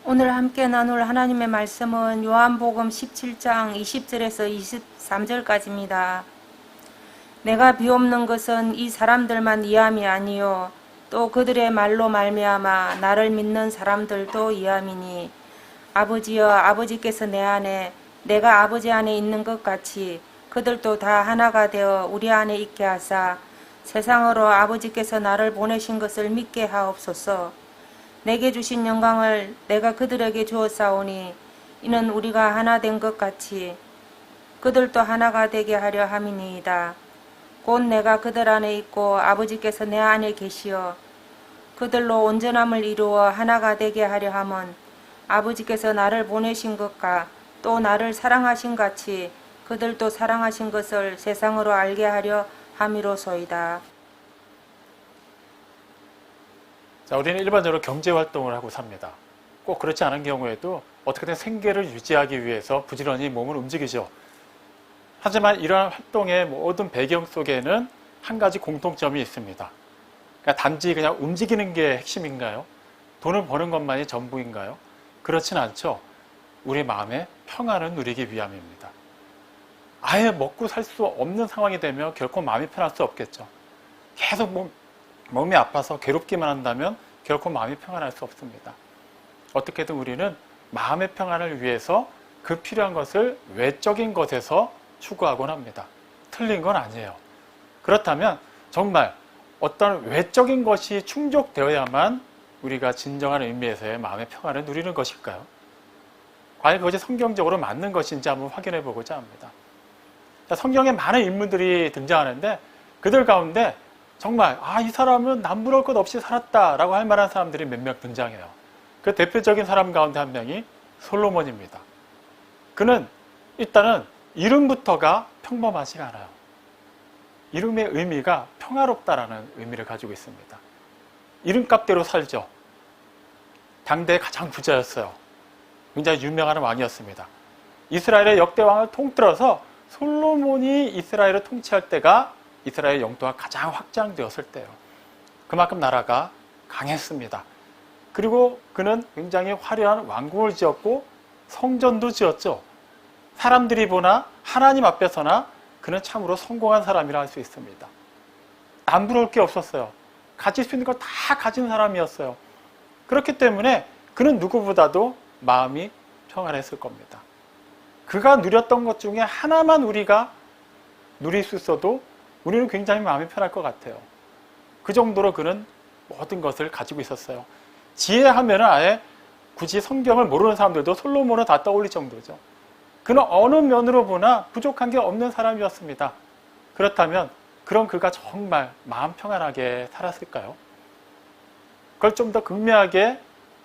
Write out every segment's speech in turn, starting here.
오늘 함께 나눌 하나님의 말씀은 요한복음 17장 20절에서 23절까지입니다. 내가 비옵는 것은 이 사람들만 이함이 아니요 또 그들의 말로 말미암아 나를 믿는 사람들도 이함이니 아버지여 아버지께서 내 안에 내가 아버지 안에 있는 것 같이 그들도 다 하나가 되어 우리 안에 있게 하사 세상으로 아버지께서 나를 보내신 것을 믿게 하옵소서. 내게 주신 영광을 내가 그들에게 주었사오니 이는 우리가 하나 된 것 같이 그들도 하나가 되게 하려 함이니이다. 곧 내가 그들 안에 있고 아버지께서 내 안에 계시어 그들로 온전함을 이루어 하나가 되게 하려 함은 아버지께서 나를 보내신 것과 또 나를 사랑하신 같이 그들도 사랑하신 것을 세상으로 알게 하려 함이로소이다. 자, 우리는 일반적으로 경제활동을 하고 삽니다. 꼭 그렇지 않은 경우에도 어떻게든 생계를 유지하기 위해서 부지런히 몸을 움직이죠. 하지만 이러한 활동의 모든 배경 속에는 한 가지 공통점이 있습니다. 그러니까 단지 그냥 움직이는 게 핵심인가요? 돈을 버는 것만이 전부인가요? 그렇진 않죠. 우리 마음의 평안을 누리기 위함입니다. 아예 먹고 살 수 없는 상황이 되면 결코 마음이 편할 수 없겠죠. 계속 몸이 아파서 괴롭기만 한다면 결코 마음이 평안할 수 없습니다. 어떻게든 우리는 마음의 평안을 위해서 그 필요한 것을 외적인 것에서 추구하곤 합니다. 틀린 건 아니에요. 그렇다면 정말 어떤 외적인 것이 충족되어야만 우리가 진정한 의미에서의 마음의 평안을 누리는 것일까요? 과연 그것이 성경적으로 맞는 것인지 한번 확인해 보고자 합니다. 성경에 많은 인물들이 등장하는데 그들 가운데 정말 이 사람은 남부러울 것 없이 살았다라고 할 만한 사람들이 몇 명 등장해요. 그 대표적인 사람 가운데 한 명이 솔로몬입니다. 그는 일단은 이름부터가 평범하지 않아요. 이름의 의미가 평화롭다라는 의미를 가지고 있습니다. 이름값대로 살죠. 당대의 가장 부자였어요. 굉장히 유명한 왕이었습니다. 이스라엘의 역대 왕을 통틀어서 솔로몬이 이스라엘을 통치할 때가 이스라엘 영토가 가장 확장되었을 때예요. 그만큼 나라가 강했습니다. 그리고 그는 굉장히 화려한 왕궁을 지었고 성전도 지었죠. 사람들이 보나 하나님 앞에서나 그는 참으로 성공한 사람이라 할 수 있습니다. 남부러울 게 없었어요. 가질 수 있는 걸 다 가진 사람이었어요. 그렇기 때문에 그는 누구보다도 마음이 평안했을 겁니다. 그가 누렸던 것 중에 하나만 우리가 누릴 수 있어도 우리는 굉장히 마음이 편할 것 같아요. 그 정도로 그는 모든 것을 가지고 있었어요. 지혜하면 아예 굳이 성경을 모르는 사람들도 솔로몬을 다 떠올릴 정도죠. 그는 어느 면으로 보나 부족한 게 없는 사람이었습니다. 그렇다면 그런 그가 정말 마음 평안하게 살았을까요? 그걸 좀 더 극명하게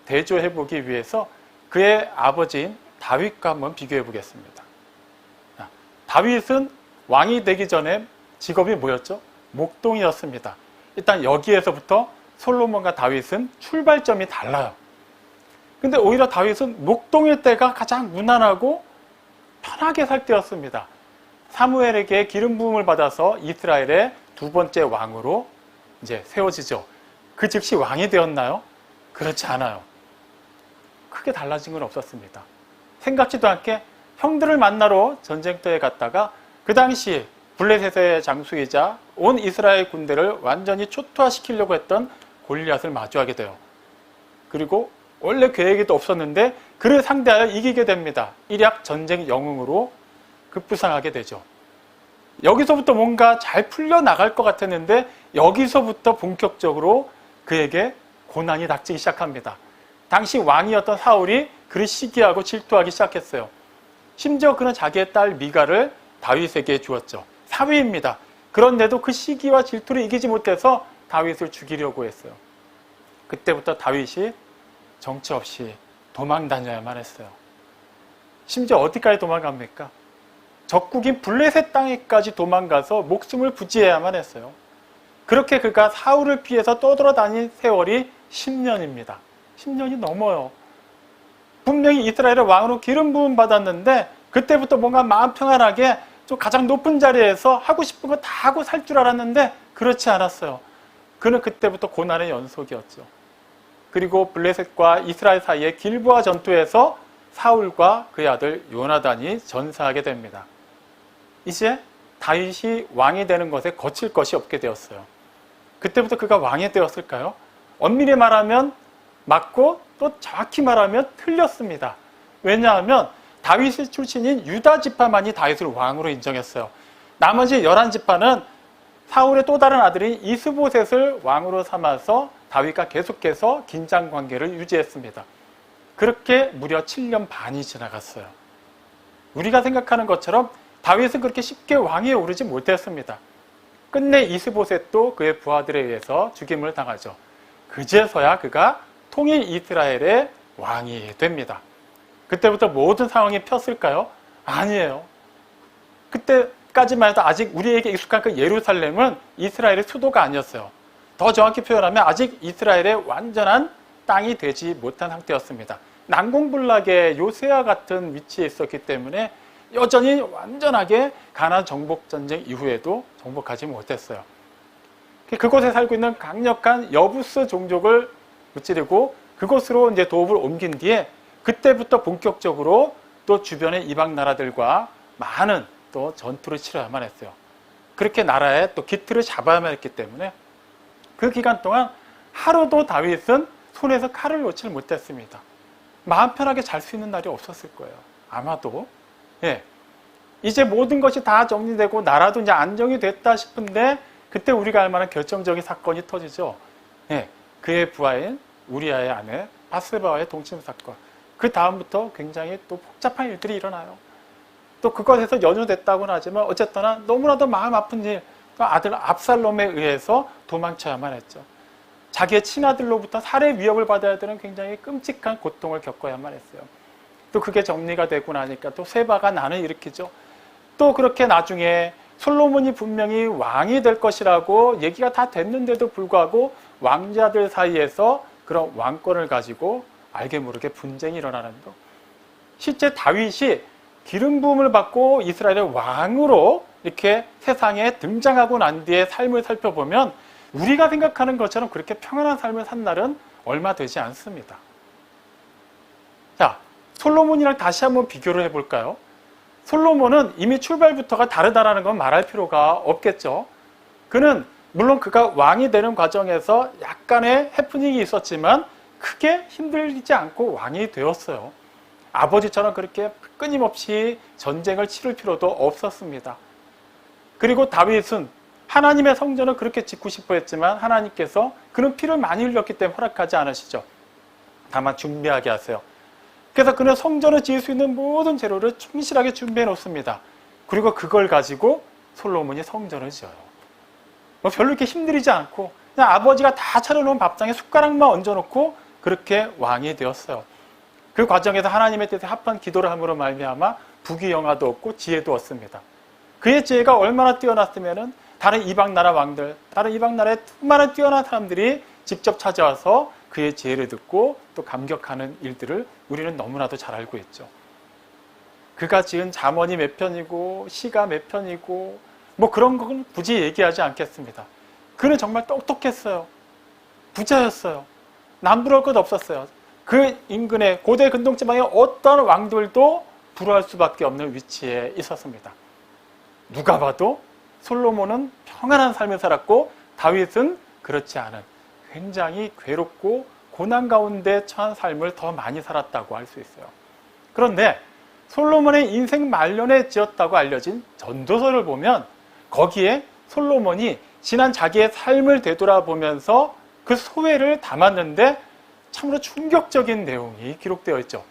대조해 보기 위해서 그의 아버지인 다윗과 한번 비교해 보겠습니다. 다윗은 왕이 되기 전에 직업이 뭐였죠? 목동이었습니다. 일단 여기에서부터 솔로몬과 다윗은 출발점이 달라요. 근데 오히려 다윗은 목동일 때가 가장 무난하고 편하게 살 때였습니다. 사무엘에게 기름 부음을 받아서 이스라엘의 두 번째 왕으로 이제 세워지죠. 그 즉시 왕이 되었나요? 그렇지 않아요. 크게 달라진 건 없었습니다. 생각지도 않게 형들을 만나러 전쟁터에 갔다가 그 당시 블레셋의 장수이자 온 이스라엘 군대를 완전히 초토화시키려고 했던 골리앗을 마주하게 돼요. 그리고 원래 계획에도 없었는데 그를 상대하여 이기게 됩니다. 일약 전쟁 영웅으로 급부상하게 되죠. 여기서부터 뭔가 잘 풀려나갈 것 같았는데 여기서부터 본격적으로 그에게 고난이 닥치기 시작합니다. 당시 왕이었던 사울이 그를 시기하고 질투하기 시작했어요. 심지어 그는 자기의 딸 미가를 다윗에게 주었죠. 사위입니다. 그런데도 그 시기와 질투를 이기지 못해서 다윗을 죽이려고 했어요. 그때부터 다윗이 정처 없이 도망 다녀야만 했어요. 심지어 어디까지 도망갑니까? 적국인 블레셋 땅에까지 도망가서 목숨을 부지해야만 했어요. 그렇게 그가 사울을 피해서 떠돌아다닌 세월이 10년입니다. 10년이 넘어요. 분명히 이스라엘의 왕으로 기름 부음 받았는데 그때부터 뭔가 마음 평안하게 좀 가장 높은 자리에서 하고 싶은 거 다 하고 살 줄 알았는데 그렇지 않았어요. 그는 그때부터 고난의 연속이었죠. 그리고 블레셋과 이스라엘 사이의 길보아 전투에서 사울과 그의 아들 요나단이 전사하게 됩니다. 이제 다윗이 왕이 되는 것에 거칠 것이 없게 되었어요. 그때부터 그가 왕이 되었을까요? 엄밀히 말하면 맞고 또 정확히 말하면 틀렸습니다. 왜냐하면 다윗의 출신인 유다 지파만이 다윗을 왕으로 인정했어요. 나머지 11지파는 사울의 또 다른 아들인 이스보셋을 왕으로 삼아서 다윗과 계속해서 긴장 관계를 유지했습니다. 그렇게 무려 7년 반이 지나갔어요. 우리가 생각하는 것처럼 다윗은 그렇게 쉽게 왕위에 오르지 못했습니다. 끝내 이스보셋도 그의 부하들에 의해서 죽임을 당하죠. 그제서야 그가 통일 이스라엘의 왕이 됩니다. 그때부터 모든 상황이 폈을까요? 아니에요. 그때까지만 해도 아직 우리에게 익숙한 그 예루살렘은 이스라엘의 수도가 아니었어요. 더 정확히 표현하면 아직 이스라엘의 완전한 땅이 되지 못한 상태였습니다. 난공불락의 요새와 같은 위치에 있었기 때문에 여전히 완전하게 가나안 정복 전쟁 이후에도 정복하지 못했어요. 그곳에 살고 있는 강력한 여부스 종족을 무찌르고 그곳으로 이제 도읍을 옮긴 뒤에 그때부터 본격적으로 또 주변의 이방 나라들과 많은 또 전투를 치러야만 했어요. 그렇게 나라의 또 기틀을 잡아야만 했기 때문에 그 기간 동안 하루도 다윗은 손에서 칼을 놓지 못했습니다. 마음 편하게 잘 수 있는 날이 없었을 거예요. 아마도. 예. 이제 모든 것이 다 정리되고 나라도 이제 안정이 됐다 싶은데 그때 우리가 알 만한 결정적인 사건이 터지죠. 예. 그의 부하인 우리아의 아내 바스바와의 동침 사건. 그 다음부터 굉장히 또 복잡한 일들이 일어나요. 또 그것에서 연루됐다고는 하지만 어쨌거나 너무나도 마음 아픈 일, 아들 압살롬에 의해서 도망쳐야만 했죠. 자기의 친아들로부터 살해 위협을 받아야 되는 굉장히 끔찍한 고통을 겪어야만 했어요. 또 그게 정리가 되고 나니까 또 세바가 난을 일으키죠. 또 그렇게 나중에 솔로몬이 분명히 왕이 될 것이라고 얘기가 다 됐는데도 불구하고 왕자들 사이에서 그런 왕권을 가지고 알게 모르게 분쟁이 일어나는 거. 실제 다윗이 기름 부음을 받고 이스라엘의 왕으로 이렇게 세상에 등장하고 난 뒤에 삶을 살펴보면 우리가 생각하는 것처럼 그렇게 평안한 삶을 산 날은 얼마 되지 않습니다. 자, 솔로몬이랑 다시 한번 비교를 해볼까요? 솔로몬은 이미 출발부터가 다르다라는 건 말할 필요가 없겠죠. 그는 물론 그가 왕이 되는 과정에서 약간의 해프닝이 있었지만 크게 힘들지 않고 왕이 되었어요. 아버지처럼 그렇게 끊임없이 전쟁을 치를 필요도 없었습니다. 그리고 다윗은 하나님의 성전을 그렇게 짓고 싶어 했지만 하나님께서 그는 피를 많이 흘렸기 때문에 허락하지 않으시죠. 다만 준비하게 하세요. 그래서 그는 성전을 지을 수 있는 모든 재료를 충실하게 준비해 놓습니다. 그리고 그걸 가지고 솔로몬이 성전을 지어요. 뭐 별로 이렇게 힘들이지 않고 그냥 아버지가 다 차려놓은 밥상에 숟가락만 얹어놓고 그렇게 왕이 되었어요. 그 과정에서 하나님의 뜻에 합한 기도를 함으로 말미암아 부귀영화도 얻고 지혜도 얻습니다. 그의 지혜가 얼마나 뛰어났으면은 다른 이방 나라 왕들, 다른 이방 나라의 수많은 뛰어난 사람들이 직접 찾아와서 그의 지혜를 듣고 또 감격하는 일들을 우리는 너무나도 잘 알고 있죠. 그가 지은 잠언이 몇 편이고 시가 몇 편이고 뭐 그런 건 굳이 얘기하지 않겠습니다. 그는 정말 똑똑했어요. 부자였어요. 남부러울 것 없었어요. 그 인근의 고대 근동지방의 어떤 왕들도 부러워할 수밖에 없는 위치에 있었습니다. 누가 봐도 솔로몬은 평안한 삶을 살았고 다윗은 그렇지 않은 굉장히 괴롭고 고난 가운데 처한 삶을 더 많이 살았다고 할 수 있어요. 그런데 솔로몬의 인생 말년에 지었다고 알려진 전도서를 보면 거기에 솔로몬이 지난 자기의 삶을 되돌아보면서 그 소회를 담았는데 참으로 충격적인 내용이 기록되어 있죠.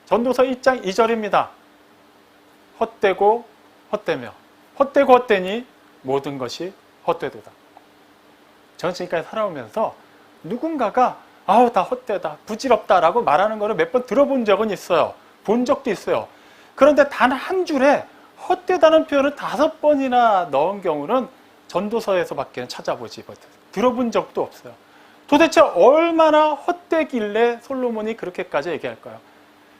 전도서 1장 2절입니다. 헛되고 헛되며 헛되고 헛되니 모든 것이 헛되도다. 저는 지금까지 살아오면서 누군가가 아우 다 헛되다, 부질없다라고 말하는 거를 몇 번 들어본 적은 있어요. 본 적도 있어요. 그런데 단 한 줄에 헛되다는 표현을 5번이나 넣은 경우는 전도서에서밖에 찾아보지 못해요. 들어본 적도 없어요. 도대체 얼마나 헛되길래 솔로몬이 그렇게까지 얘기할까요?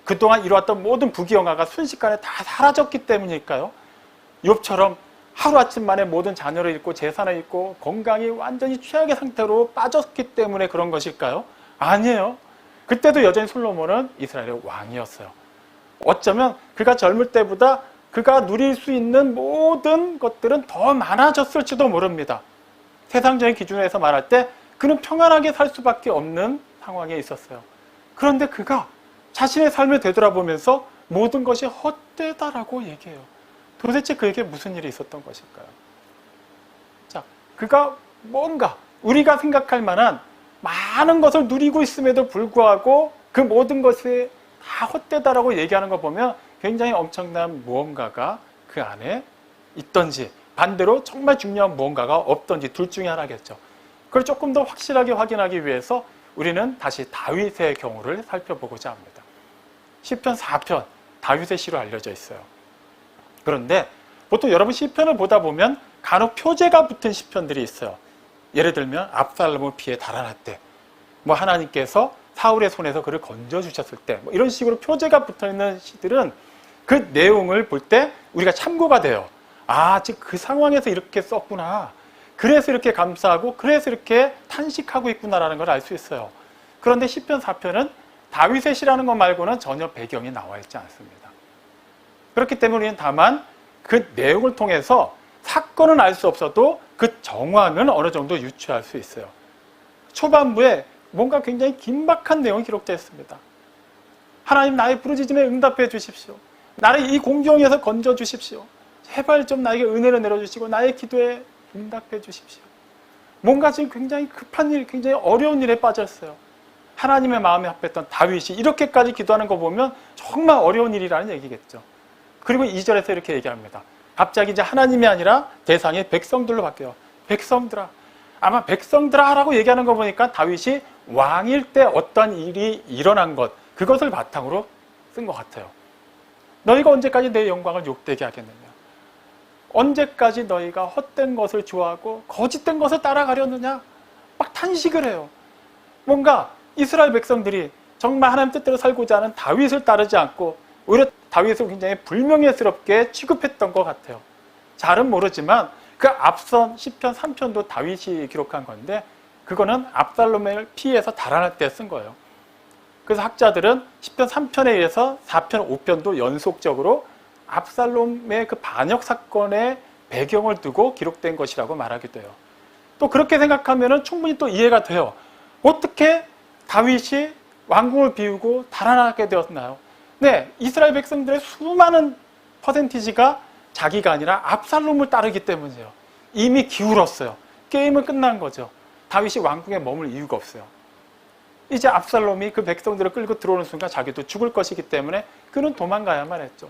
그동안 이루었던 모든 부귀영화가 순식간에 다 사라졌기 때문일까요? 욥처럼 하루아침 만에 모든 자녀를 잃고 재산을 잃고 건강이 완전히 최악의 상태로 빠졌기 때문에 그런 것일까요? 아니에요. 그때도 여전히 솔로몬은 이스라엘의 왕이었어요. 어쩌면 그가 젊을 때보다 그가 누릴 수 있는 모든 것들은 더 많아졌을지도 모릅니다. 세상적인 기준에서 말할 때 그는 평안하게 살 수밖에 없는 상황에 있었어요. 그런데 그가 자신의 삶을 되돌아보면서 모든 것이 헛되다라고 얘기해요. 도대체 그에게 무슨 일이 있었던 것일까요? 자, 그가 뭔가 우리가 생각할 만한 많은 것을 누리고 있음에도 불구하고 그 모든 것이 다 헛되다라고 얘기하는 거 보면 굉장히 엄청난 무언가가 그 안에 있던지, 반대로 정말 중요한 무언가가 없던지 둘 중에 하나겠죠. 그걸 조금 더 확실하게 확인하기 위해서 우리는 다시 다윗의 경우를 살펴보고자 합니다. 시편 4편, 다윗의 시로 알려져 있어요. 그런데 보통 여러분 시편을 보다 보면 간혹 표제가 붙은 시편들이 있어요. 예를 들면 압살롬을 피해 달아날 때, 하나님께서 사울의 손에서 그를 건져주셨을 때, 이런 식으로 표제가 붙어있는 시들은 그 내용을 볼 때 우리가 참고가 돼요. 아, 지금 그 상황에서 이렇게 썼구나. 그래서 이렇게 감사하고 그래서 이렇게 탄식하고 있구나라는 걸 알 수 있어요. 그런데 시편 4편은 다윗의 시라는 것 말고는 전혀 배경이 나와 있지 않습니다. 그렇기 때문에 우리는 다만 그 내용을 통해서 사건은 알 수 없어도 그 정황은 어느 정도 유추할 수 있어요. 초반부에 뭔가 굉장히 긴박한 내용이 기록되어 있습니다. 하나님, 나의 부르짖음에 응답해 주십시오. 나를 이 공경에서 건져 주십시오. 제발 좀 나에게 은혜를 내려주시고 나의 기도에 응답해 주십시오. 뭔가 지금 굉장히 급한 일, 굉장히 어려운 일에 빠졌어요. 하나님의 마음에 합했던 다윗이 이렇게까지 기도하는 거 보면 정말 어려운 일이라는 얘기겠죠. 그리고 2절에서 이렇게 얘기합니다. 갑자기 이제 하나님이 아니라 대상이 백성들로 바뀌어요. 백성들아. 아마 백성들아 라고 얘기하는 거 보니까 다윗이 왕일 때 어떤 일이 일어난 것, 그것을 바탕으로 쓴 것 같아요. 너희가 언제까지 내 영광을 욕되게 하겠느냐? 언제까지 너희가 헛된 것을 좋아하고 거짓된 것을 따라가려느냐? 막 탄식을 해요. 뭔가 이스라엘 백성들이 정말 하나님 뜻대로 살고자 하는 다윗을 따르지 않고 오히려 다윗을 굉장히 불명예스럽게 취급했던 것 같아요. 잘은 모르지만 그 앞선 시편 3편도 다윗이 기록한 건데 그거는 압살롬을 피해서 달아날 때 쓴 거예요. 그래서 학자들은 시편 3편에 의해서 4편, 5편도 연속적으로 압살롬의 그 반역 사건의 배경을 두고 기록된 것이라고 말하기도 해요. 또 그렇게 생각하면 충분히 또 이해가 돼요. 어떻게 다윗이 왕궁을 비우고 달아나게 되었나요? 네, 이스라엘 백성들의 수많은 퍼센티지가 자기가 아니라 압살롬을 따르기 때문이에요. 이미 기울었어요. 게임은 끝난 거죠. 다윗이 왕궁에 머물 이유가 없어요. 이제 압살롬이 그 백성들을 끌고 들어오는 순간 자기도 죽을 것이기 때문에 그는 도망가야만 했죠.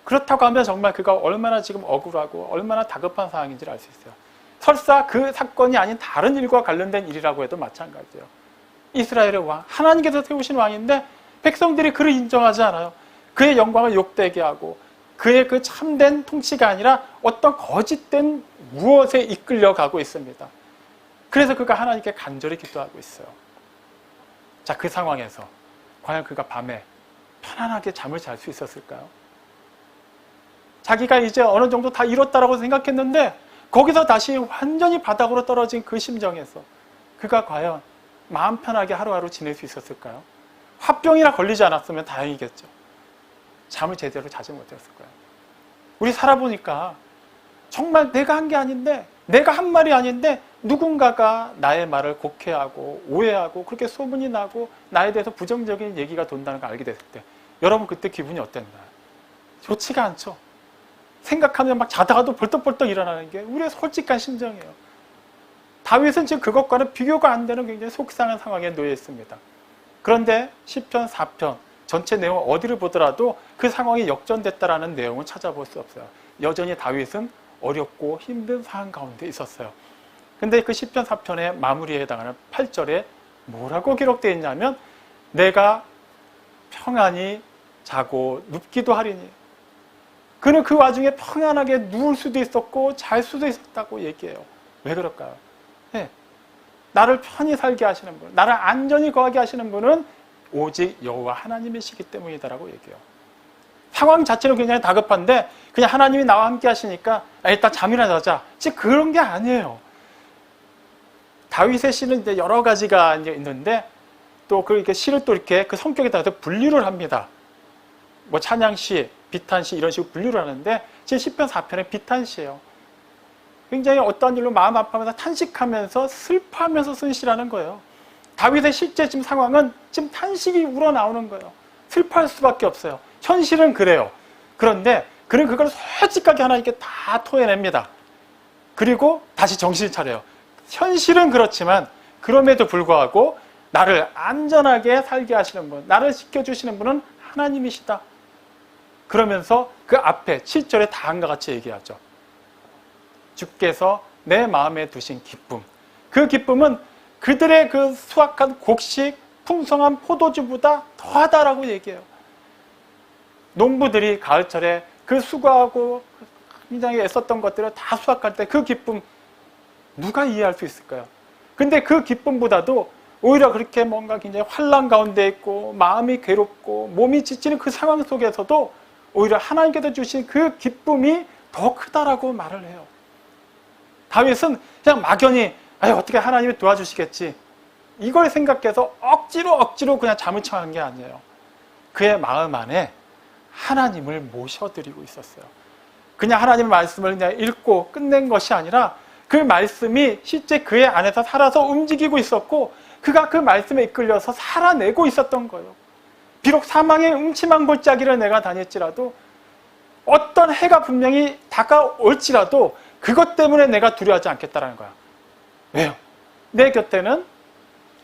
그렇다고 하면 정말 그가 얼마나 지금 억울하고 얼마나 다급한 상황인지를 알 수 있어요. 설사 그 사건이 아닌 다른 일과 관련된 일이라고 해도 마찬가지예요. 이스라엘의 왕, 하나님께서 세우신 왕인데 백성들이 그를 인정하지 않아요. 그의 영광을 욕되게 하고 그의 그 참된 통치가 아니라 어떤 거짓된 무엇에 이끌려가고 있습니다. 그래서 그가 하나님께 간절히 기도하고 있어요. 자, 그 상황에서 과연 그가 밤에 편안하게 잠을 잘 수 있었을까요? 자기가 이제 어느 정도 다 이뤘다라고 생각했는데 거기서 다시 완전히 바닥으로 떨어진 그 심정에서 그가 과연 마음 편하게 하루하루 지낼 수 있었을까요? 화병이나 걸리지 않았으면 다행이겠죠. 잠을 제대로 자지 못했을 거예요. 우리 살아보니까 정말 내가 한 게 아닌데, 내가 한 말이 아닌데 누군가가 나의 말을 곡해하고 오해하고 그렇게 소문이 나고 나에 대해서 부정적인 얘기가 돈다는 걸 알게 됐을 때 여러분 그때 기분이 어땠나요? 좋지가 않죠. 생각하면 막 자다가도 벌떡벌떡 일어나는 게 우리의 솔직한 심정이에요. 다윗은 지금 그것과는 비교가 안 되는 굉장히 속상한 상황에 놓여 있습니다. 그런데 시편 4편 전체 내용 어디를 보더라도 그 상황이 역전됐다라는 내용은 찾아볼 수 없어요. 여전히 다윗은 어렵고 힘든 상황 가운데 있었어요. 근데 그 시편 4편의 마무리에 해당하는 8절에 뭐라고 기록되어 있냐면 내가 평안히 자고 눕기도 하리니 그는 그 와중에 평안하게 누울 수도 있었고 잘 수도 있었다고 얘기해요. 왜 그럴까요? 네. 나를 편히 살게 하시는 분, 나를 안전히 거하게 하시는 분은 오직 여호와 하나님이시기 때문이다라고 얘기해요. 상황 자체는 굉장히 다급한데 그냥 하나님이 나와 함께 하시니까 일단 잠이나 자자. 즉 그런 게 아니에요. 다윗의 시는 이제 여러 가지가 이제 있는데 또 그 시를 또 이렇게 그 성격에 따라서 분류를 합니다. 뭐 찬양시, 비탄시 이런 식으로 분류를 하는데 제 시편 4편은 비탄시예요. 굉장히 어떠한 일로 마음 아파하면서 탄식하면서 슬퍼하면서 쓴 시라는 거예요. 다윗의 실제 지금 상황은 지금 탄식이 우러나오는 거예요. 슬퍼할 수밖에 없어요. 현실은 그래요. 그런데 그는 그걸 솔직하게 하나님께 다 토해냅니다. 그리고 다시 정신을 차려요. 현실은 그렇지만 그럼에도 불구하고 나를 안전하게 살게 하시는 분, 나를 지켜주시는 분은 하나님이시다. 그러면서 그 앞에 7절에 다음과 같이 얘기하죠. 주께서 내 마음에 두신 기쁨. 그 기쁨은 그들의 그 수확한 곡식, 풍성한 포도주보다 더하다라고 얘기해요. 농부들이 가을철에 그 수고하고 굉장히 애썼던 것들을 다 수확할 때 그 기쁨 누가 이해할 수 있을까요? 근데 그 기쁨보다도 오히려 그렇게 뭔가 굉장히 환난 가운데 있고 마음이 괴롭고 몸이 지치는 그 상황 속에서도 오히려 하나님께서 주신 그 기쁨이 더 크다라고 말을 해요. 다윗은 그냥 막연히 어떻게 하나님이 도와주시겠지 이걸 생각해서 억지로 그냥 잠을 청한 게 아니에요. 그의 마음 안에 하나님을 모셔드리고 있었어요. 그냥 하나님의 말씀을 그냥 읽고 끝낸 것이 아니라 그 말씀이 실제 그의 안에서 살아서 움직이고 있었고 그가 그 말씀에 이끌려서 살아내고 있었던 거예요. 비록 사망의 음침한 골짜기를 내가 다닐지라도 어떤 해가 분명히 다가올지라도 그것 때문에 내가 두려워하지 않겠다라는 거야. 왜요? 내 곁에는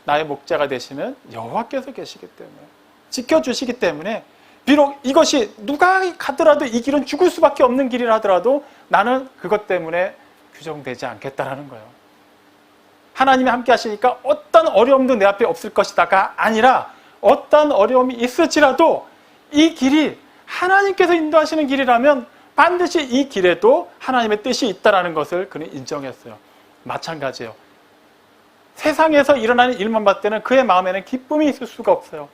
나의 목자가 되시는 여호와께서 계시기 때문에 지켜주시기 때문에 비록 이것이 누가 가더라도 이 길은 죽을 수밖에 없는 길이라 하더라도 나는 그것 때문에 규정되지 않겠다라는 거예요. 하나님이 함께 하시니까 어떤 어려움도 내 앞에 없을 것이다가 아니라 어떤 어려움이 있을지라도 이 길이 하나님께서 인도하시는 길이라면 반드시 이 길에도 하나님의 뜻이 있다는 것을 그는 인정했어요. 마찬가지예요. 세상에서 일어나는 일만 봤을 때는 그의 마음에는 기쁨이 있을 수가 없어요.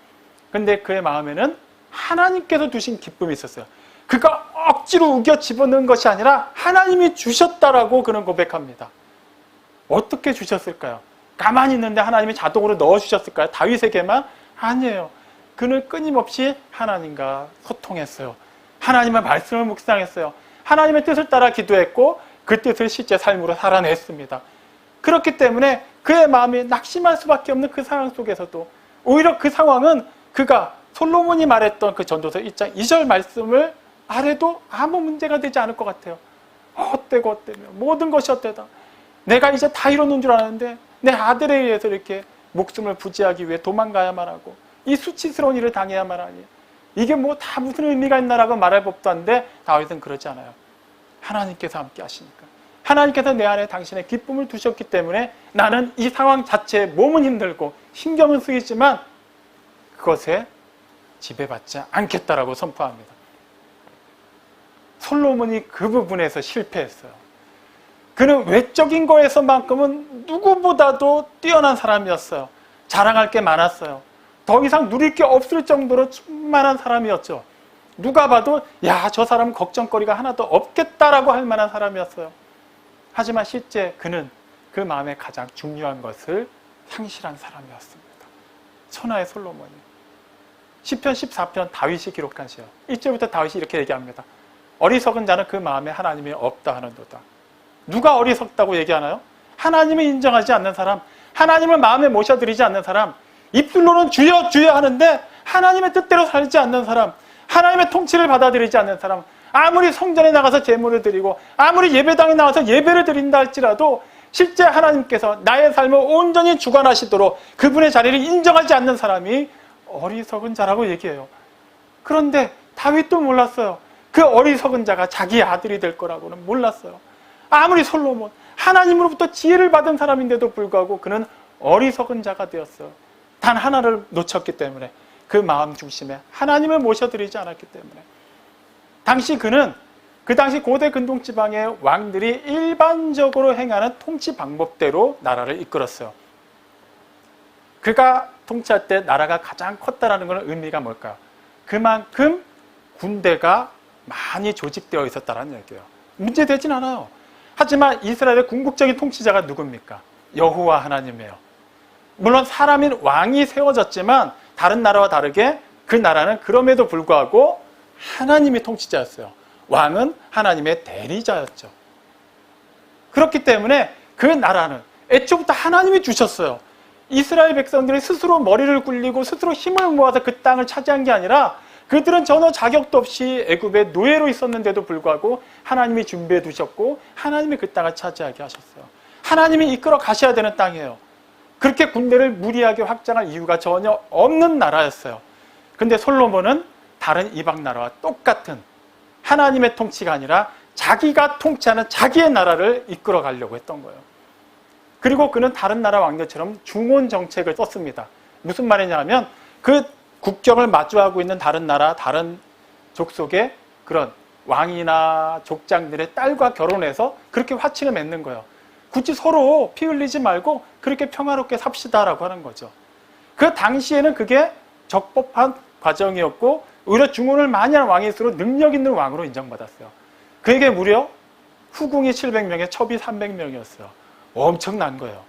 근데 그의 마음에는 하나님께서 두신 기쁨이 있었어요. 그가 억지로 우겨 집어넣은 것이 아니라 하나님이 주셨다라고 그는 고백합니다. 어떻게 주셨을까요? 가만히 있는데 하나님이 자동으로 넣어주셨을까요? 다윗에게만? 아니에요. 그는 끊임없이 하나님과 소통했어요. 하나님의 말씀을 묵상했어요. 하나님의 뜻을 따라 기도했고 그 뜻을 실제 삶으로 살아냈습니다. 그렇기 때문에 그의 마음이 낙심할 수밖에 없는 그 상황 속에서도 오히려 그 상황은 그가 솔로몬이 말했던 그 전도서 1장 2절 말씀을 말해도 아무 문제가 되지 않을 것 같아요. 어때고 어때며 모든 것이 어때다. 내가 이제 다 이뤄놓은 줄 아는데 내 아들에 의해서 이렇게 목숨을 부지하기 위해 도망가야만 하고 이 수치스러운 일을 당해야만 하니 이게 뭐 다 무슨 의미가 있나라고 말할 법도 한데 다윗은 그러지 않아요. 하나님께서 함께 하시니까 하나님께서 내 안에 당신의 기쁨을 두셨기 때문에 나는 이 상황 자체에 몸은 힘들고 신경은 쓰이지만 그것에 지배받지 않겠다라고 선포합니다. 솔로몬이 그 부분에서 실패했어요. 그는 외적인 거에서만큼은 누구보다도 뛰어난 사람이었어요. 자랑할 게 많았어요. 더 이상 누릴 게 없을 정도로 충만한 사람이었죠. 누가 봐도 야, 저 사람은 걱정거리가 하나도 없겠다라고 할 만한 사람이었어요. 하지만 실제 그는 그 마음에 가장 중요한 것을 상실한 사람이었습니다. 천하의 솔로몬이. 시편 14편 다윗이 기록한 시요. 1절부터 다윗이 이렇게 얘기합니다. 어리석은 자는 그 마음에 하나님이 없다 하는도다. 누가 어리석다고 얘기하나요? 하나님을 인정하지 않는 사람, 하나님을 마음에 모셔드리지 않는 사람, 입술로는 주여 주여 하는데 하나님의 뜻대로 살지 않는 사람, 하나님의 통치를 받아들이지 않는 사람, 아무리 성전에 나가서 제물을 드리고 아무리 예배당에 나와서 예배를 드린다 할지라도 실제 하나님께서 나의 삶을 온전히 주관하시도록 그분의 자리를 인정하지 않는 사람이 어리석은 자라고 얘기해요. 그런데 다윗도 몰랐어요. 그 어리석은 자가 자기 아들이 될 거라고는 몰랐어요. 아무리 솔로몬, 하나님으로부터 지혜를 받은 사람인데도 불구하고 그는 어리석은 자가 되었어요. 단 하나를 놓쳤기 때문에, 그 마음 중심에 하나님을 모셔드리지 않았기 때문에. 그는 그 당시 고대 근동지방의 왕들이 일반적으로 행하는 통치 방법대로 나라를 이끌었어요. 그가 통치할 때 나라가 가장 컸다라는 것은 의미가 뭘까요? 그만큼 군대가 많이 조직되어 있었다는 얘기예요. 문제되진 않아요. 하지만 이스라엘의 궁극적인 통치자가 누굽니까? 여호와 하나님이에요. 물론 사람인 왕이 세워졌지만 다른 나라와 다르게 그 나라는 그럼에도 불구하고 하나님이 통치자였어요. 왕은 하나님의 대리자였죠. 그렇기 때문에 그 나라는 애초부터 하나님이 주셨어요. 이스라엘 백성들이 스스로 머리를 굴리고 스스로 힘을 모아서 그 땅을 차지한 게 아니라 그들은 전혀 자격도 없이 애굽의 노예로 있었는데도 불구하고 하나님이 준비해 두셨고 하나님이 그 땅을 차지하게 하셨어요. 하나님이 이끌어 가셔야 되는 땅이에요. 그렇게 군대를 무리하게 확장할 이유가 전혀 없는 나라였어요. 근데 솔로몬은 다른 이방 나라와 똑같은 하나님의 통치가 아니라 자기가 통치하는 자기의 나라를 이끌어 가려고 했던 거예요. 그리고 그는 다른 나라 왕들처럼 중원 정책을 썼습니다. 무슨 말이냐 하면 그 국경을 마주하고 있는 다른 나라, 다른 족속의 그런 왕이나 족장들의 딸과 결혼해서 그렇게 화친을 맺는 거예요. 굳이 서로 피 흘리지 말고 그렇게 평화롭게 삽시다라고 하는 거죠. 그 당시에는 그게 적법한 과정이었고 오히려 중원을 많이 한 왕일수록 능력 있는 왕으로 인정받았어요. 그에게 무려 후궁이 700명에 첩이 300명이었어요. 엄청난 거예요.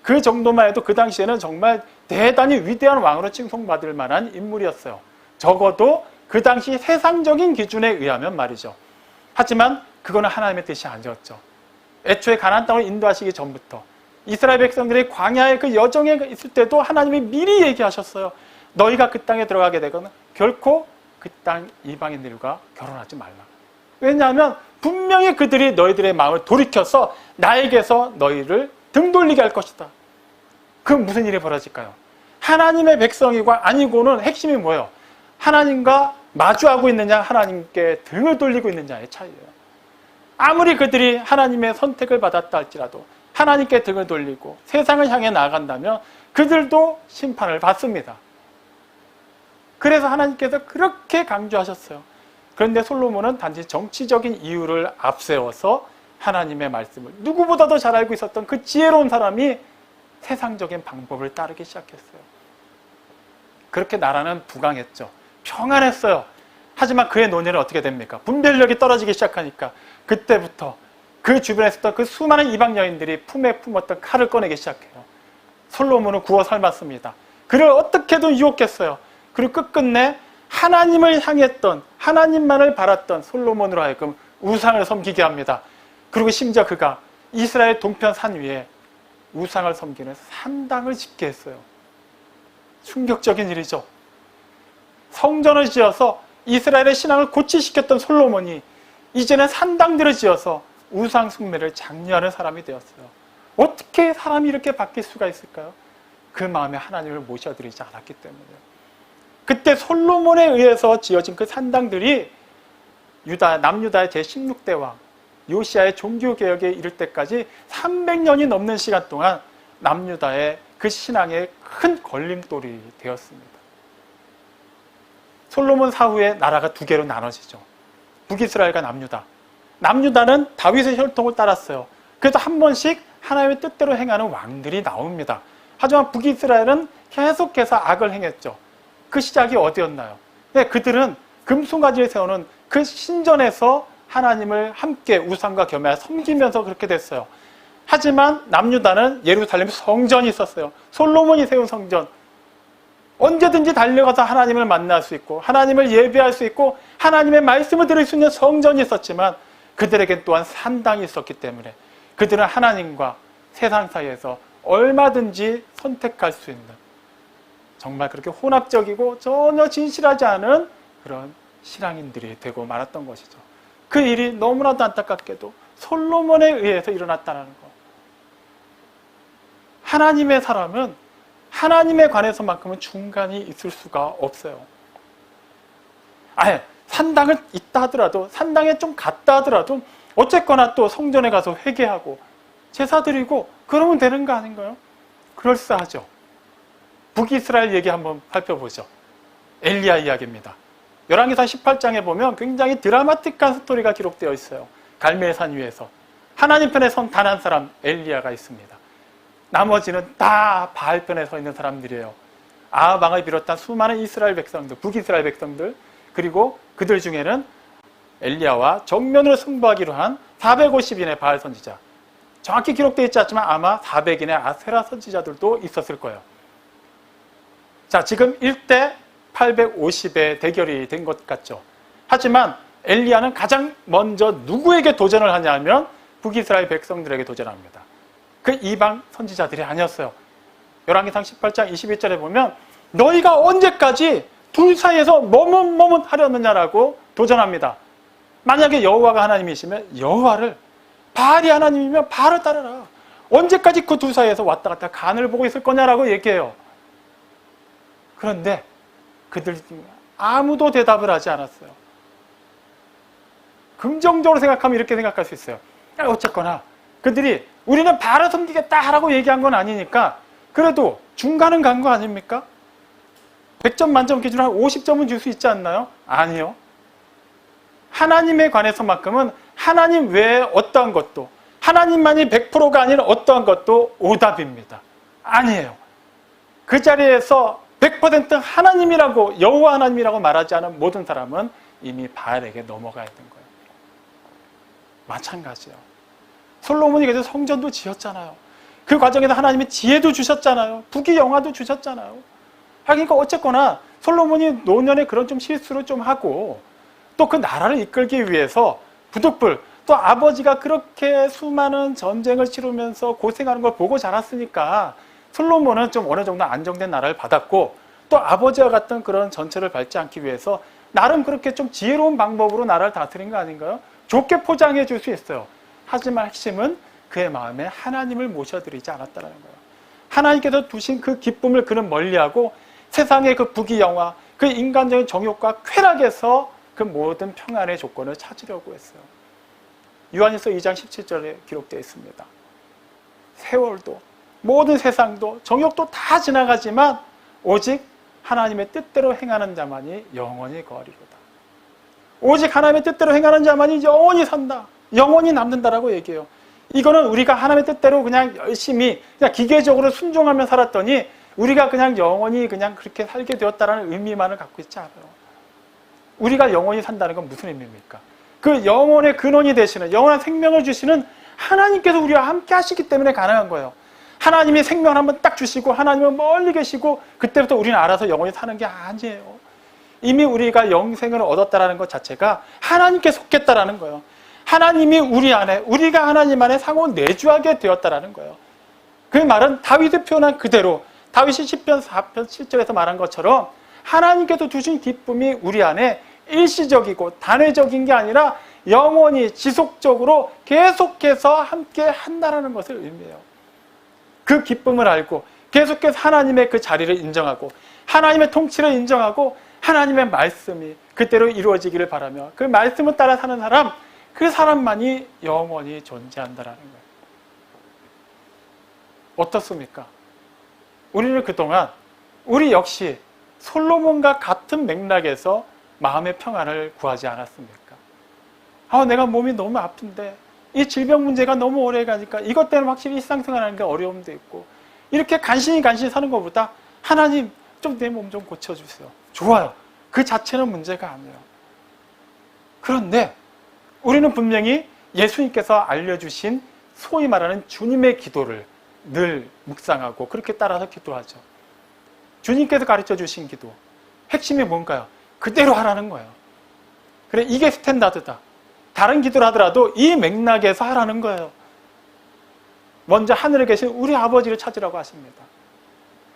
그 정도만 해도 그 당시에는 정말 대단히 위대한 왕으로 칭송받을 만한 인물이었어요. 적어도 그 당시 세상적인 기준에 의하면 말이죠. 하지만 그거는 하나님의 뜻이 아니었죠. 애초에 가나안 땅을 인도하시기 전부터 이스라엘 백성들이 광야의 그 여정에 있을 때도 하나님이 미리 얘기하셨어요. 너희가 그 땅에 들어가게 되거나 결코 그 땅 이방인들과 결혼하지 말라. 왜냐하면 분명히 그들이 너희들의 마음을 돌이켜서 나에게서 너희를 등 돌리게 할 것이다. 그 무슨 일이 벌어질까요? 하나님의 백성이고 아니고는 핵심이 뭐예요? 하나님과 마주하고 있느냐, 하나님께 등을 돌리고 있느냐의 차이예요. 아무리 그들이 하나님의 선택을 받았다 할지라도 하나님께 등을 돌리고 세상을 향해 나아간다면 그들도 심판을 받습니다. 그래서 하나님께서 그렇게 강조하셨어요. 그런데 솔로몬은 단지 정치적인 이유를 앞세워서 하나님의 말씀을 누구보다도 잘 알고 있었던 그 지혜로운 사람이 세상적인 방법을 따르기 시작했어요. 그렇게 나라는 부강했죠. 평안했어요. 하지만 그의 논의는 어떻게 됩니까? 분별력이 떨어지기 시작하니까 그때부터 그 주변에 있었던 그 수많은 이방 여인들이 품에 품었던 칼을 꺼내기 시작해요. 솔로몬은 구워 삶았습니다. 그를 어떻게든 유혹했어요. 그리고 끝끝내 하나님을 향했던, 하나님만을 바랐던 솔로몬으로 하여금 우상을 섬기게 합니다. 그리고 심지어 그가 이스라엘 동편 산 위에 우상을 섬기는 산당을 짓게 했어요. 충격적인 일이죠. 성전을 지어서 이스라엘의 신앙을 고취시켰던 솔로몬이 이제는 산당들을 지어서 우상 숭배를 장려하는 사람이 되었어요. 어떻게 사람이 이렇게 바뀔 수가 있을까요? 그 마음에 하나님을 모셔드리지 않았기 때문에요. 그때 솔로몬에 의해서 지어진 그 산당들이 남유다의 제16대 왕 요시아의 종교개혁에 이를 때까지 300년이 넘는 시간 동안 남유다의 그 신앙의 큰 걸림돌이 되었습니다. 솔로몬 사후에 나라가 두 개로 나눠지죠. 북이스라엘과 남유다. 남유다는 다윗의 혈통을 따랐어요. 그래서 한 번씩 하나님의 뜻대로 행하는 왕들이 나옵니다. 하지만 북이스라엘은 계속해서 악을 행했죠. 그 시작이 어디였나요? 네, 그들은 금송아지를 세우는 그 신전에서 하나님을 함께 우상과 겸해 섬기면서 그렇게 됐어요. 하지만 남유다는 예루살렘 성전이 있었어요. 솔로몬이 세운 성전. 언제든지 달려가서 하나님을 만날 수 있고 하나님을 예배할 수 있고 하나님의 말씀을 들을 수 있는 성전이 있었지만 그들에겐 또한 산당이 있었기 때문에 그들은 하나님과 세상 사이에서 얼마든지 선택할 수 있는 정말 그렇게 혼합적이고 전혀 진실하지 않은 그런 신앙인들이 되고 말았던 것이죠. 그 일이 너무나도 안타깝게도 솔로몬에 의해서 일어났다는 것. 하나님의 사람은 하나님에 관해서만큼은 중간이 있을 수가 없어요. 아예 산당을 있다 하더라도 산당에 좀 갔다 하더라도 어쨌거나 또 성전에 가서 회개하고 제사 드리고 그러면 되는 거 아닌가요? 그럴싸하죠. 북이스라엘 얘기 한번 살펴보죠. 엘리야 이야기입니다. 열왕기상 18장에 보면 굉장히 드라마틱한 스토리가 기록되어 있어요. 갈멜산 위에서 하나님 편에 선 단 한 사람 엘리야가 있습니다. 나머지는 다 바알 편에 서 있는 사람들이에요. 아합 왕을 비롯한 수많은 이스라엘 백성들, 북이스라엘 백성들, 그리고 그들 중에는 엘리야와 정면으로 승부하기로 한 450인의 바알 선지자, 정확히 기록되어 있지 않지만 아마 400인의 아세라 선지자들도 있었을 거예요. 자, 지금 1대 850의 대결이 된 것 같죠. 하지만 엘리야는 가장 먼저 누구에게 도전을 하냐면 북이스라엘 백성들에게 도전합니다. 그 이방 선지자들이 아니었어요. 열왕기상 18장 21절에 보면 너희가 언제까지 둘 사이에서 머뭇머뭇하려느냐라고 도전합니다. 만약에 여호와가 하나님이시면 여호와를, 바알이 하나님이면 바알을 따르라. 언제까지 그 둘 사이에서 왔다 갔다 간을 보고 있을 거냐라고 얘기해요. 그런데 그들 중에 아무도 대답을 하지 않았어요. 긍정적으로 생각하면 이렇게 생각할 수 있어요. 어쨌거나 그들이 우리는 바알을 섬기겠다라고 얘기한 건 아니니까 그래도 중간은 간 거 아닙니까? 100점 만점 기준으로 한 50점은 줄 수 있지 않나요? 아니요. 하나님에 관해서만큼은 하나님 외에 어떠한 것도, 하나님만이 100%가 아닌 어떠한 것도 오답입니다. 아니에요. 그 자리에서 100% 하나님이라고, 여호와 하나님이라고 말하지 않은 모든 사람은 이미 바알에게 넘어가야 된 거예요. 마찬가지예요. 솔로몬이 그래서 성전도 지었잖아요. 그 과정에서 하나님이 지혜도 주셨잖아요. 부귀영화도 주셨잖아요. 그러니까 어쨌거나 솔로몬이 노년에 그런 좀 실수를 좀 하고 또 그 나라를 이끌기 위해서 부득불, 또 아버지가 그렇게 수많은 전쟁을 치르면서 고생하는 걸 보고 자랐으니까 솔로몬은 좀 어느 정도 안정된 나라를 받았고 또 아버지와 같은 그런 전철을 밟지 않기 위해서 나름 그렇게 좀 지혜로운 방법으로 나라를 다스린 거 아닌가요? 좋게 포장해 줄 수 있어요. 하지만 핵심은 그의 마음에 하나님을 모셔드리지 않았다는 거예요. 하나님께서 두신 그 기쁨을 그는 멀리하고 세상의 그 부귀영화, 그 인간적인 정욕과 쾌락에서 그 모든 평안의 조건을 찾으려고 했어요. 요한일서 2장 17절에 기록되어 있습니다. 세월도, 모든 세상도, 정욕도 다 지나가지만 오직 하나님의 뜻대로 행하는 자만이 영원히 거하리로다. 오직 하나님의 뜻대로 행하는 자만이 영원히 산다, 영원히 남는다라고 얘기해요. 이거는 우리가 하나님의 뜻대로 그냥 열심히 그냥 기계적으로 순종하며 살았더니 우리가 그냥 영원히 그냥 그렇게 살게 되었다라는 의미만을 갖고 있지 않아요. 우리가 영원히 산다는 건 무슨 의미입니까? 그 영혼의 근원이 되시는, 영원한 생명을 주시는 하나님께서 우리와 함께 하시기 때문에 가능한 거예요. 하나님이 생명을 한번 딱 주시고 하나님은 멀리 계시고 그때부터 우리는 알아서 영원히 사는 게 아니에요. 이미 우리가 영생을 얻었다는 것 자체가 하나님께 속했다라는 거예요. 하나님이 우리 안에, 우리가 하나님 안에 상호 내주하게 되었다라는 거예요. 그 말은 다윗이 표현한 그대로, 다윗이 시편 4편 7절에서 말한 것처럼 하나님께서 주신 기쁨이 우리 안에 일시적이고 단회적인 게 아니라 영원히 지속적으로 계속해서 함께 한다라는 것을 의미해요. 그 기쁨을 알고 계속해서 하나님의 그 자리를 인정하고 하나님의 통치를 인정하고 하나님의 말씀이 그대로 이루어지기를 바라며 그 말씀을 따라 사는 사람, 그 사람만이 영원히 존재한다라는 거예요. 어떻습니까? 우리는 그동안 우리 역시 솔로몬과 같은 맥락에서 마음의 평안을 구하지 않았습니까? 내가 몸이 너무 아픈데 이 질병 문제가 너무 오래 가니까 이것 때문에 확실히 일상생활하는 게 어려움도 있고 이렇게 간신히 사는 것보다 하나님 좀 내 몸 좀 고쳐주세요. 좋아요. 그 자체는 문제가 아니에요. 그런데 우리는 분명히 예수님께서 알려주신 소위 말하는 주님의 기도를 늘 묵상하고 그렇게 따라서 기도하죠. 주님께서 가르쳐 주신 기도, 핵심이 뭔가요? 그대로 하라는 거예요. 그래, 이게 스탠다드다. 다른 기도를 하더라도 이 맥락에서 하라는 거예요. 먼저 하늘에 계신 우리 아버지를 찾으라고 하십니다.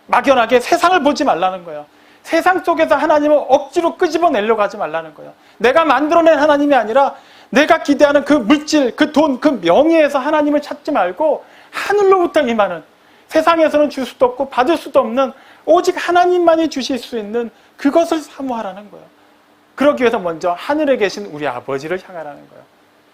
막연하게 세상을 보지 말라는 거예요. 세상 속에서 하나님을 억지로 끄집어내려고 하지 말라는 거예요. 내가 만들어낸 하나님이 아니라 내가 기대하는 그 물질, 그 돈, 그 명예에서 하나님을 찾지 말고 하늘로부터 임하는, 세상에서는 줄 수도 없고 받을 수도 없는 오직 하나님만이 주실 수 있는 그것을 사모하라는 거예요. 그러기 위해서 먼저 하늘에 계신 우리 아버지를 향하라는 거예요.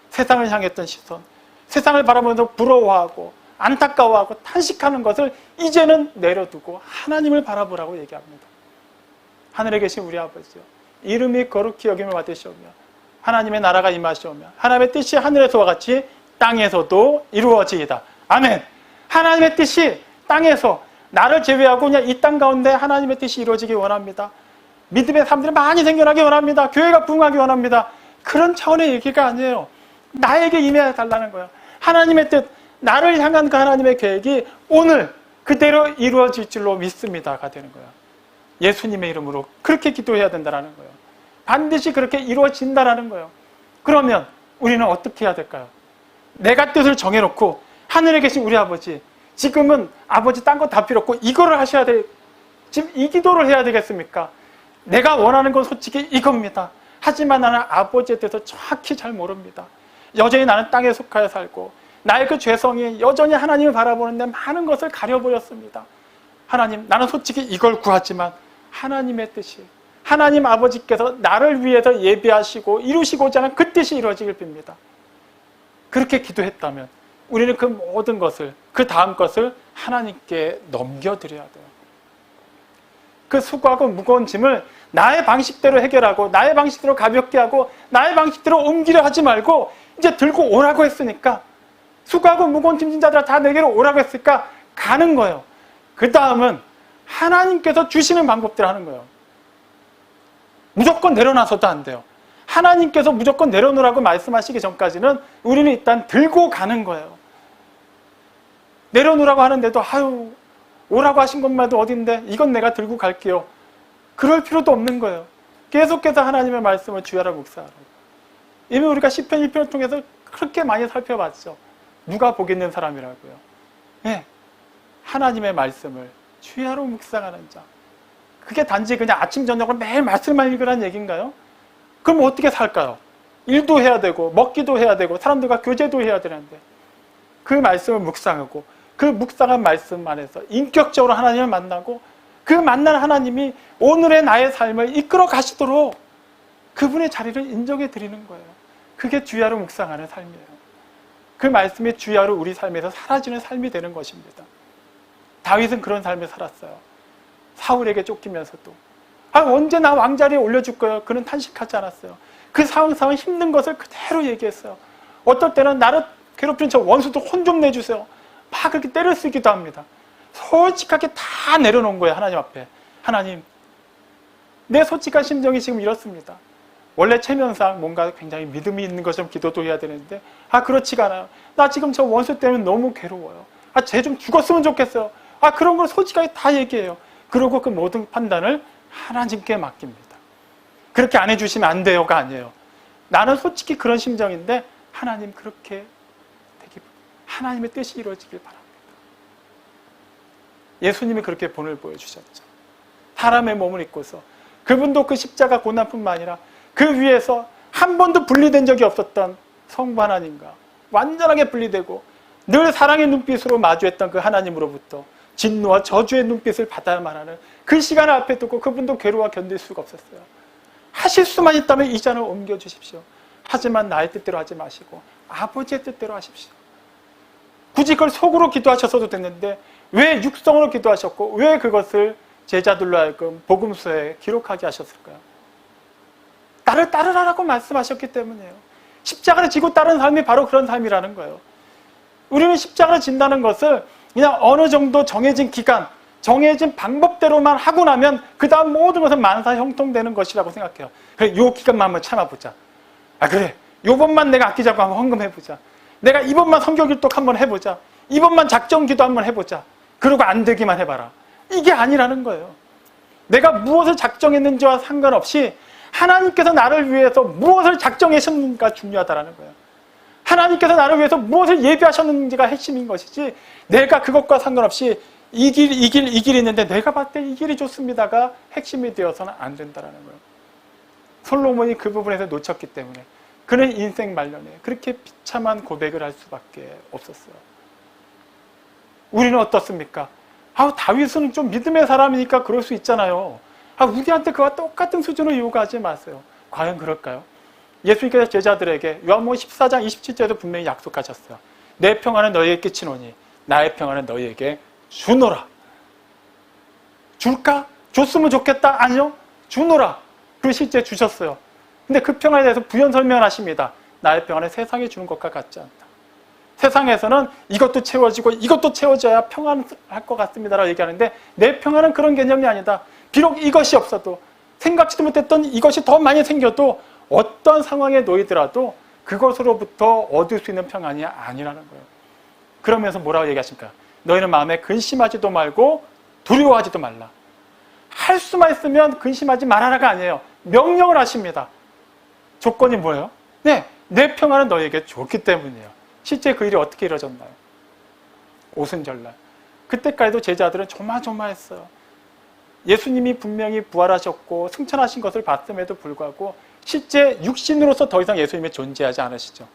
세상을 향했던 시선, 세상을 바라보면서 부러워하고 안타까워하고 탄식하는 것을 이제는 내려두고 하나님을 바라보라고 얘기합니다. 하늘에 계신 우리 아버지요, 이름이 거룩히 여김을 받으시오며 하나님의 나라가 임하시오며 하나님의 뜻이 하늘에서와 같이 땅에서도 이루어지이다. 아멘. 하나님의 뜻이 땅에서 나를 제외하고 그냥 이 땅 가운데 하나님의 뜻이 이루어지기 원합니다. 믿음의 사람들이 많이 생겨나기 원합니다. 교회가 부흥하기 원합니다. 그런 차원의 얘기가 아니에요. 나에게 임해 달라는 거예요. 하나님의 뜻, 나를 향한 그 하나님의 계획이 오늘 그대로 이루어질 줄로 믿습니다가 되는 거예요. 예수님의 이름으로 그렇게 기도해야 된다는 거예요. 반드시 그렇게 이루어진다는 거예요. 그러면 우리는 어떻게 해야 될까요? 내가 뜻을 정해놓고 하늘에 계신 우리 아버지, 지금은 아버지 딴 거 다 필요 없고 이거를 하셔야 돼. 지금 이 기도를 해야 되겠습니까? 내가 원하는 건 솔직히 이겁니다. 하지만 나는 아버지에 대해서 정확히 잘 모릅니다. 여전히 나는 땅에 속하여 살고 나의 그 죄성이 여전히 하나님을 바라보는데 많은 것을 가려버렸습니다. 하나님, 나는 솔직히 이걸 구하지만 하나님의 뜻이, 하나님 아버지께서 나를 위해서 예비하시고 이루시고자 하는 그 뜻이 이루어지길 빕니다. 그렇게 기도했다면 우리는 그 모든 것을, 그 다음 것을 하나님께 넘겨드려야 돼요. 그 수고하고 무거운 짐을 나의 방식대로 해결하고 나의 방식대로 가볍게 하고 나의 방식대로 옮기려 하지 말고 이제 들고 오라고 했으니까, 수고하고 무거운 짐진 자들아 다 내게로 오라고 했으니까 가는 거예요. 그 다음은 하나님께서 주시는 방법대로 하는 거예요. 무조건 내려놔서도 안 돼요. 하나님께서 무조건 내려놓으라고 말씀하시기 전까지는 우리는 일단 들고 가는 거예요. 내려놓으라고 하는데도 아유, 오라고 하신 것만도 어딘데 이건 내가 들고 갈게요. 그럴 필요도 없는 거예요. 계속해서 하나님의 말씀을 주야로 묵상하라고. 이미 우리가 시편 1편을 통해서 그렇게 많이 살펴봤죠. 누가 복 있는 사람이라고요. 네. 하나님의 말씀을 주야로 묵상하는 자. 그게 단지 그냥 아침 저녁으로 매일 말씀만 읽으라는 얘기인가요? 그럼 어떻게 살까요? 일도 해야 되고 먹기도 해야 되고 사람들과 교제도 해야 되는데, 그 말씀을 묵상하고 그 묵상한 말씀 안에서 인격적으로 하나님을 만나고 그 만난 하나님이 오늘의 나의 삶을 이끌어 가시도록 그분의 자리를 인정해 드리는 거예요. 그게 주야로 묵상하는 삶이에요. 그 말씀이 주야로 우리 삶에서 사라지는 삶이 되는 것입니다. 다윗은 그런 삶을 살았어요. 사울에게 쫓기면서도 언제 나 왕자리에 올려줄 거예요? 그는 탄식하지 않았어요. 그 상황 힘든 것을 그대로 얘기했어요. 어떨 때는 나를 괴롭히는 저 원수도 혼 좀 내주세요. 막 그렇게 때려 쓰기도 합니다. 솔직하게 다 내려놓은 거예요. 하나님 앞에. 하나님, 내 솔직한 심정이 지금 이렇습니다. 원래 체면상 뭔가 굉장히 믿음이 있는 것처럼 기도도 해야 되는데 그렇지가 않아요. 나 지금 저 원수 때문에 너무 괴로워요. 쟤 좀 죽었으면 좋겠어요. 그런 걸 솔직하게 다 얘기해요. 그리고 그 모든 판단을 하나님께 맡깁니다. 그렇게 안 해주시면 안 돼요가 아니에요. 나는 솔직히 그런 심정인데 하나님 그렇게 되길, 하나님의 뜻이 이루어지길 바랍니다. 예수님이 그렇게 본을 보여주셨죠. 사람의 몸을 입고서 그분도 그 십자가 고난뿐만 아니라 그 위에서 한 번도 분리된 적이 없었던 성부 하나님과 완전하게 분리되고 늘 사랑의 눈빛으로 마주했던 그 하나님으로부터 진노와 저주의 눈빛을 받아야만 하는 그 시간을 앞에 두고 그분도 괴로워 견딜 수가 없었어요. 하실 수만 있다면 이 잔을 옮겨주십시오. 하지만 나의 뜻대로 하지 마시고 아버지의 뜻대로 하십시오. 굳이 그걸 속으로 기도하셨어도 됐는데 왜 육성으로 기도하셨고 왜 그것을 제자들로 하여금 복음서에 기록하게 하셨을까요? 나를 따르라고 말씀하셨기 때문이에요. 십자가를 지고 따르는 삶이 바로 그런 삶이라는 거예요. 우리는 십자가를 진다는 것을 그냥 어느 정도 정해진 기간, 정해진 방법대로만 하고 나면 그 다음 모든 것은 만사 형통되는 것이라고 생각해요. 그래, 요 기간만 한번 참아보자. 그래, 요번만 내가 아끼자고 한번 헌금해보자. 내가 이번만 성경일독 한번 해보자. 이번만 작정기도 한번 해보자. 그러고 안 되기만 해봐라. 이게 아니라는 거예요. 내가 무엇을 작정했는지와 상관없이 하나님께서 나를 위해서 무엇을 작정하셨는지가 중요하다는 거예요. 하나님께서 나를 위해서 무엇을 예비하셨는지가 핵심인 것이지, 내가 그것과 상관없이 이 길 있는데 내가 봤을 때 이 길이 좋습니다가 핵심이 되어서는 안 된다는 거예요. 솔로몬이 그 부분에서 놓쳤기 때문에 그는 인생 말년에 그렇게 비참한 고백을 할 수밖에 없었어요. 우리는 어떻습니까? 다윗은 좀 믿음의 사람이니까 그럴 수 있잖아요. 우리한테 그와 똑같은 수준으로 요구하지 마세요. 과연 그럴까요? 예수님께서 제자들에게 요한복음 14장 27절에도 분명히 약속하셨어요. 내 평안은 너희에게 끼치노니 나의 평안은 너희에게 주노라. 줄까? 줬으면 좋겠다? 아니요. 주노라. 그리고 실제 주셨어요. 근데 그 평안에 대해서 부연 설명을 하십니다. 나의 평안은 세상에 주는 것과 같지 않다. 세상에서는 이것도 채워지고 이것도 채워져야 평안할 것 같습니다라고 얘기하는데 내 평안은 그런 개념이 아니다. 비록 이것이 없어도 생각지도 못했던 이것이 더 많이 생겨도 어떤 상황에 놓이더라도 그것으로부터 얻을 수 있는 평안이 아니라는 거예요. 그러면서 뭐라고 얘기하십니까? 너희는 마음에 근심하지도 말고 두려워하지도 말라. 할 수만 있으면 근심하지 말아라가 아니에요. 명령을 하십니다. 조건이 뭐예요? 네, 내 평안은 너희에게 좋기 때문이에요. 실제 그 일이 어떻게 이루어졌나요? 오순절날. 그때까지도 제자들은 조마조마했어요. 예수님이 분명히 부활하셨고 승천하신 것을 봤음에도 불구하고 실제 육신으로서 더 이상 예수님이 존재하지 않으시죠.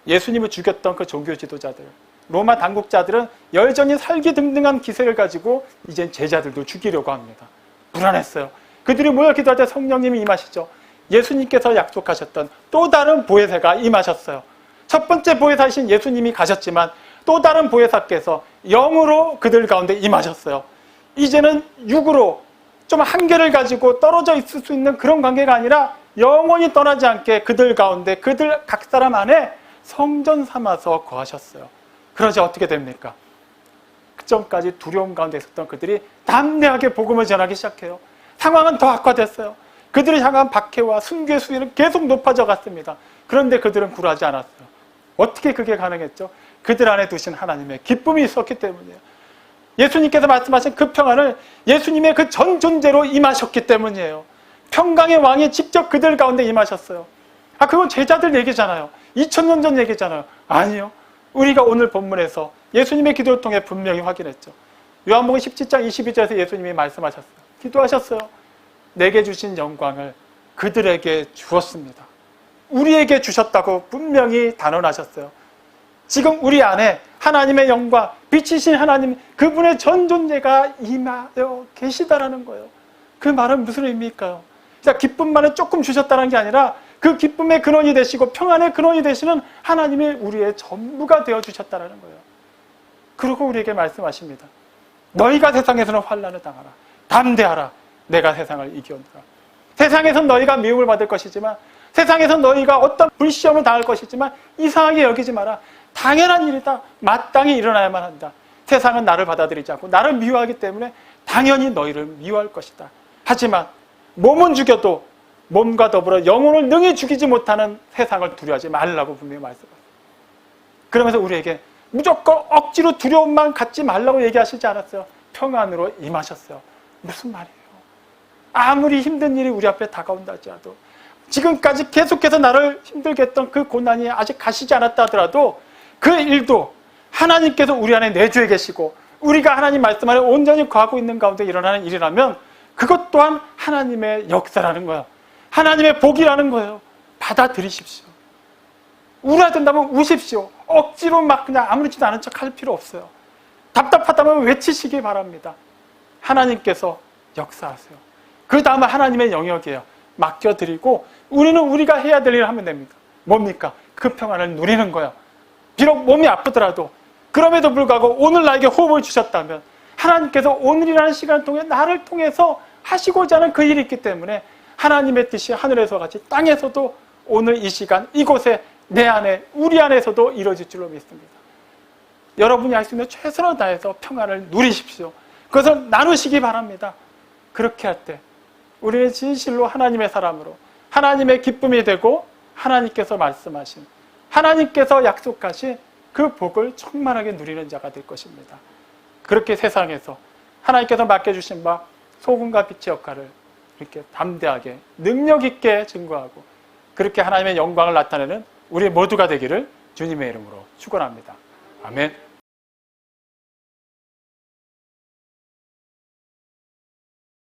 예수님을 죽였던 그 종교 지도자들, 로마 당국자들은 여전히 살기등등한 기세를 가지고 이젠 제자들도 죽이려고 합니다. 불안했어요. 그들이 모여 기도할 때 성령님이 임하시죠. 예수님께서 약속하셨던 또 다른 보혜사가 임하셨어요. 첫 번째 보혜사이신 예수님이 가셨지만 또 다른 보혜사께서 영으로 그들 가운데 임하셨어요. 이제는 육으로 좀 한계를 가지고 떨어져 있을 수 있는 그런 관계가 아니라 영원히 떠나지 않게 그들 가운데 그들 각 사람 안에 성전 삼아서 거하셨어요. 그러자 어떻게 됩니까? 그 전까지 두려움 가운데 있었던 그들이 담대하게 복음을 전하기 시작해요. 상황은 더 악화됐어요. 그들을 향한 박해와 순교의 수위는 계속 높아져 갔습니다. 그런데 그들은 굴하지 않았어요. 어떻게 그게 가능했죠? 그들 안에 두신 하나님의 기쁨이 있었기 때문이에요. 예수님께서 말씀하신 그 평안을 예수님의 그 전 존재로 임하셨기 때문이에요. 평강의 왕이 직접 그들 가운데 임하셨어요. 그건 제자들 얘기잖아요. 2000년 전 얘기잖아요. 아니요. 우리가 오늘 본문에서 예수님의 기도를 통해 분명히 확인했죠. 요한복음 17장 22절에서 예수님이 말씀하셨어요. 기도하셨어요. 내게 주신 영광을 그들에게 주었습니다. 우리에게 주셨다고 분명히 단언하셨어요. 지금 우리 안에 하나님의 영광, 빛이신 하나님, 그분의 전 존재가 임하여 계시다라는 거예요. 그 말은 무슨 의미일까요? 기쁨만을 조금 주셨다는 게 아니라 그 기쁨의 근원이 되시고 평안의 근원이 되시는 하나님이 우리의 전부가 되어주셨다는 거예요. 그리고 우리에게 말씀하십니다. 너희가 세상에서는 환난을 당하라. 담대하라. 내가 세상을 이겨온다. 세상에선 너희가 미움을 받을 것이지만, 세상에선 너희가 어떤 불시험을 당할 것이지만 이상하게 여기지 마라. 당연한 일이다. 마땅히 일어나야만 한다. 세상은 나를 받아들이지 않고 나를 미워하기 때문에 당연히 너희를 미워할 것이다. 하지만 몸은 죽여도 몸과 더불어 영혼을 능히 죽이지 못하는 세상을 두려워하지 말라고 분명히 말씀하셨어요. 그러면서 우리에게 무조건 억지로 두려움만 갖지 말라고 얘기하시지 않았어요. 평안으로 임하셨어요. 무슨 말이에요? 아무리 힘든 일이 우리 앞에 다가온다 하더라도, 지금까지 계속해서 나를 힘들게 했던 그 고난이 아직 가시지 않았다 하더라도 그 일도 하나님께서 우리 안에 내주해 계시고 우리가 하나님 말씀 안에 온전히 거하고 있는 가운데 일어나는 일이라면 그것 또한 하나님의 역사라는 거예요. 하나님의 복이라는 거예요. 받아들이십시오. 울어야 된다면 우십시오. 억지로 막 그냥 아무렇지도 않은 척 할 필요 없어요. 답답하다면 외치시기 바랍니다. 하나님께서 역사하세요. 그 다음은 하나님의 영역이에요. 맡겨드리고 우리는 우리가 해야 될 일을 하면 됩니다. 뭡니까? 그 평안을 누리는 거예요. 비록 몸이 아프더라도, 그럼에도 불구하고 오늘 나에게 호흡을 주셨다면 하나님께서 오늘이라는 시간을 통해 나를 통해서 하시고자 하는 그 일이 있기 때문에 하나님의 뜻이 하늘에서 같이 땅에서도 오늘 이 시간 이곳에 내 안에 우리 안에서도 이루어질 줄로 믿습니다. 여러분이 할 수 있는 최선을 다해서 평안을 누리십시오. 그것을 나누시기 바랍니다. 그렇게 할 때 우리는 진실로 하나님의 사람으로 하나님의 기쁨이 되고 하나님께서 말씀하신, 하나님께서 약속하신 그 복을 충만하게 누리는 자가 될 것입니다. 그렇게 세상에서 하나님께서 맡겨주신 바 소금과 빛의 역할을 이렇게 담대하게 능력 있게 증거하고 그렇게 하나님의 영광을 나타내는 우리 모두가 되기를 주님의 이름으로 축원합니다. 아멘.